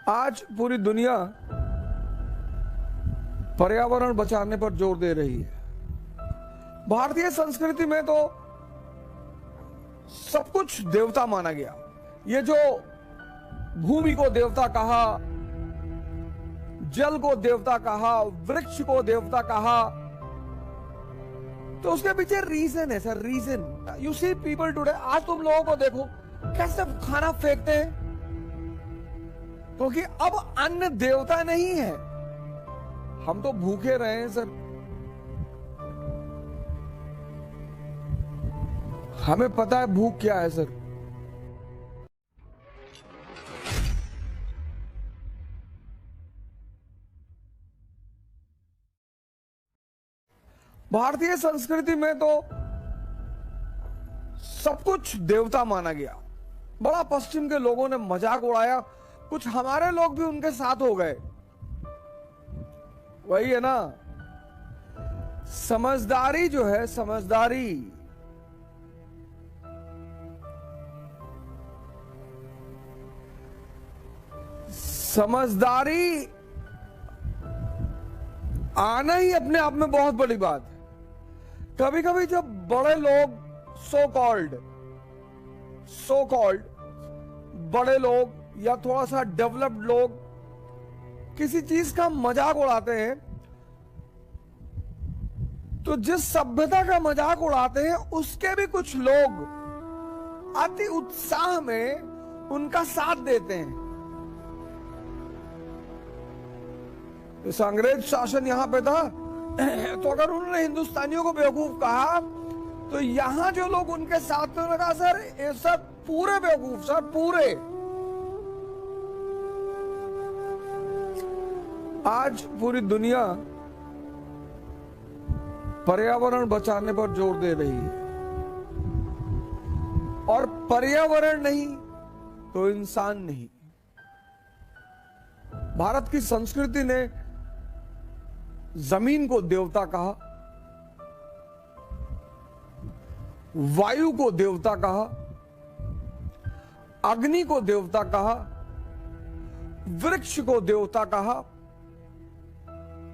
आज पूरी दुनिया पर्यावरण बचाने पर जोर दे रही है। भारतीय संस्कृति में तो सब कुछ देवता माना गया। ये जो भूमि को देवता कहा, जल को देवता कहा, वृक्ष को देवता कहा, तो उसके पीछे रीजन है sir, reason. You see people today, आज तुम लोगों को देखो कैसे खाना फेंकते हैं, क्योंकि अब अन्न देवता नहीं है। हम तो भूखे रहे हैं सर, हमें पता है भूख क्या है सर। भारतीय संस्कृति में तो सब कुछ देवता माना गया। बड़ा पश्चिम के लोगों ने मजाक उड़ाया, कुछ हमारे लोग भी उनके साथ हो गए। वही है ना, समझदारी जो है, समझदारी समझदारी आना ही अपने आप में बहुत बड़ी बात है। कभी कभी जब बड़े लोग सो कॉल्ड बड़े लोग या थोड़ा सा डेवलप्ड लोग किसी चीज का मजाक उड़ाते हैं, तो जिस सभ्यता का मजाक उड़ाते हैं उसके भी कुछ लोग अति उत्साह में उनका साथ देते हैं। इस अंग्रेज शासन यहां पे था, तो अगर उन्होंने हिंदुस्तानियों को बेवकूफ कहा, तो यहां जो लोग उनके साथ में लगा, सर ये सब पूरे बेवकूफ सर, पूरे। आज पूरी दुनिया पर्यावरण बचाने पर जोर दे रही है, और पर्यावरण नहीं तो इंसान नहीं। भारत की संस्कृति ने जमीन को देवता कहा, वायु को देवता कहा, अग्नि को देवता कहा, वृक्ष को देवता कहा,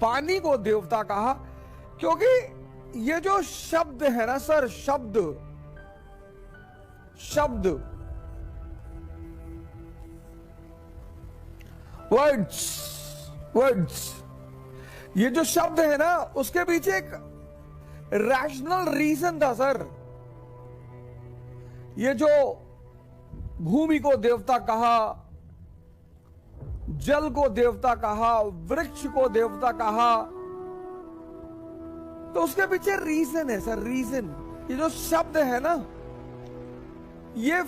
पानी को देवता कहा, क्योंकि ये जो शब्द है ना सर, शब्द वर्ड्स, ये जो शब्द है ना, उसके पीछे एक रैशनल रीजन था सर। ये जो भूमि को देवता कहा, जल को देवता कहा, वृक्ष को देवता कहा, तो उसके पीछे रीजन है सर, रीजन। ये जो शब्द है ना, ये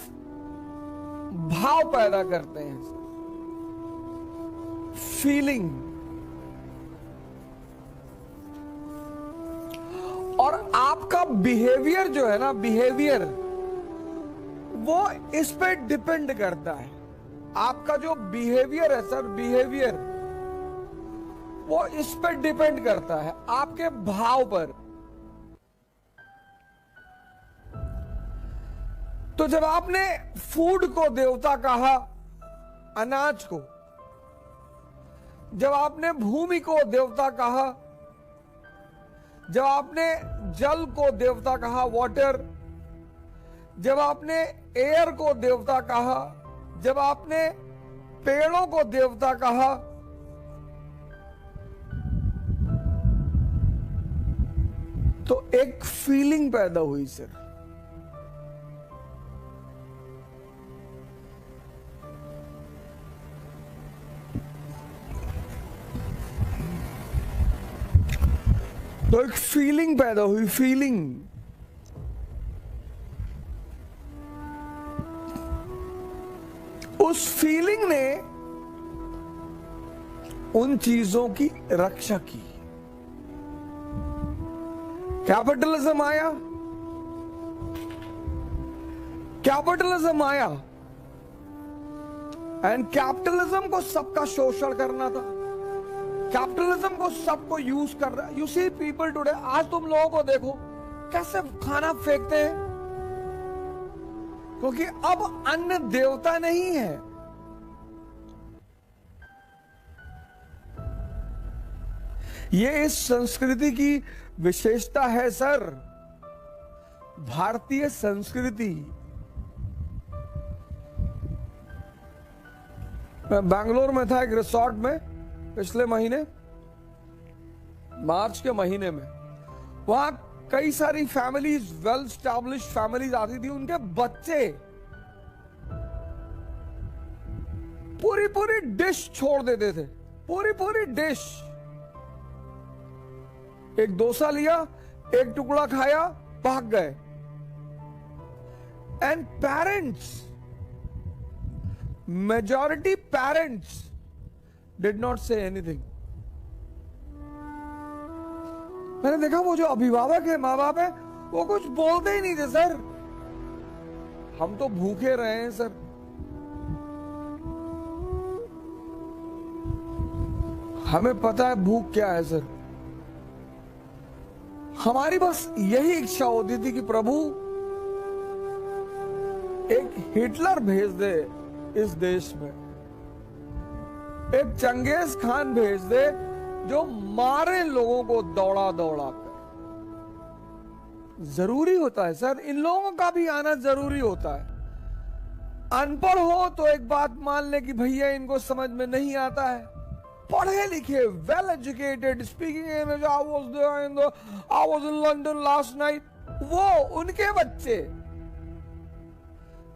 भाव पैदा करते हैं, फीलिंग। और आपका बिहेवियर जो है ना, बिहेवियर वो इस पे डिपेंड करता है। आपका जो बिहेवियर है सर, बिहेवियर वो इस पे डिपेंड करता है, आपके भाव पर। तो जब आपने फूड को देवता कहा, अनाज को, जब आपने भूमि को देवता कहा, जब आपने जल को देवता कहा, वाटर, जब आपने एयर को देवता कहा, जब आपने पेड़ों को देवता कहा, तो एक फीलिंग पैदा हुई सर। तो एक फीलिंग पैदा हुई, फीलिंग। उस फीलिंग ने उन चीजों की रक्षा की। कैपिटलिज्म आया, कैपिटलिज्म आया, एंड कैपिटलिज्म को सबका शोषण करना था, कैपिटलिज्म को सबको यूज कर रहा है। यू सी पीपल टुडे, आज तुम लोगों को देखो कैसे खाना फेंकते हैं, क्योंकि अब अन्न देवता नहीं है। ये इस संस्कृति की विशेषता है सर, भारतीय संस्कृति। मैं बैंगलोर में था एक रिसोर्ट में पिछले महीने, मार्च के महीने में। वहां कई सारी फैमिलीज, वेल स्टैब्लिश्ड फैमिलीज आती थी, उनके बच्चे पूरी पूरी डिश छोड़ देते थे, पूरी पूरी डिश। एक डोसा लिया, एक टुकड़ा खाया, भाग गए। And parents, majority parents did not say anything. मैंने देखा वो जो अभिभावक है, माँ बाप है, वो कुछ बोलते ही नहीं थे सर। हम तो भूखे रहे हैं सर। हमें पता है भूख क्या है सर। हमारी बस यही इच्छा होती थी कि प्रभु एक हिटलर भेज दे इस देश में, एक चंगेज खान भेज दे जो मारे लोगों को दौड़ा दौड़ा कर। जरूरी होता है सर, इन लोगों का भी आना जरूरी होता है। अनपढ़ हो तो एक बात मान ले कि भैया इनको समझ में नहीं आता है। पढ़े लिखे, well educated, speaking English, I was in London last night, वो उनके बच्चे।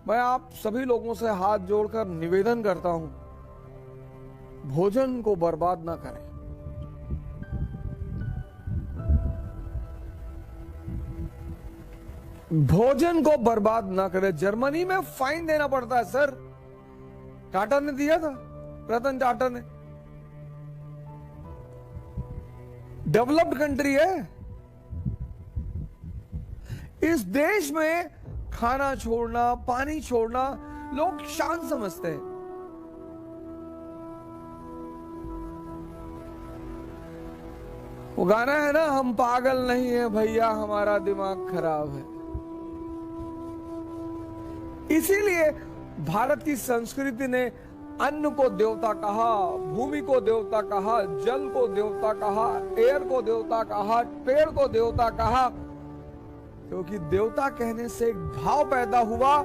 मैं आप सभी लोगों से हाथ जोड़कर निवेदन करता हूं, भोजन को बर्बाद ना करें। भोजन को बर्बाद ना करें। जर्मनी में फाइन देना पड़ता है सर। टाटा ने दिया था, रतन टाटा ने। डेवलप्ड कंट्री है। इस देश में खाना छोड़ना, पानी छोड़ना लोग शान समझते हैं। वो गाना है ना, हम पागल नहीं है भैया, हमारा दिमाग खराब है। इसीलिए भारत की संस्कृति ने अन्न को देवता कहा, भूमि को देवता कहा, जल को देवता कहा, एयर को देवता कहा, पेड़ को देवता कहा, क्योंकि देवता कहने से एक भाव पैदा हुआ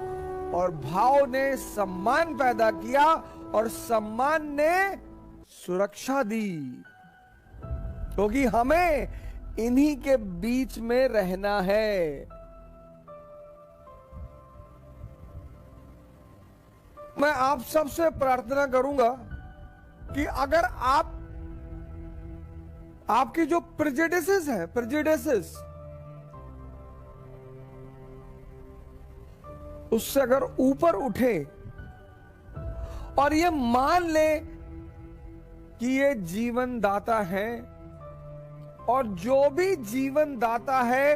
और भाव ने सम्मान पैदा किया और सम्मान ने सुरक्षा दी, क्योंकि हमें इन्हीं के बीच में रहना है। मैं आप सबसे प्रार्थना करूंगा कि अगर आपकी जो प्रेजुडिसेस है, प्रेजुडिसेस, उससे अगर ऊपर उठे और ये मान ले कि ये जीवन दाता है और जो भी जीवन दाता है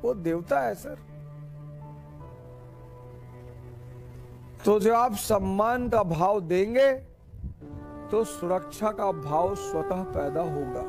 वो देवता है सर, तो जब आप सम्मान का भाव देंगे तो सुरक्षा का भाव स्वतः पैदा होगा।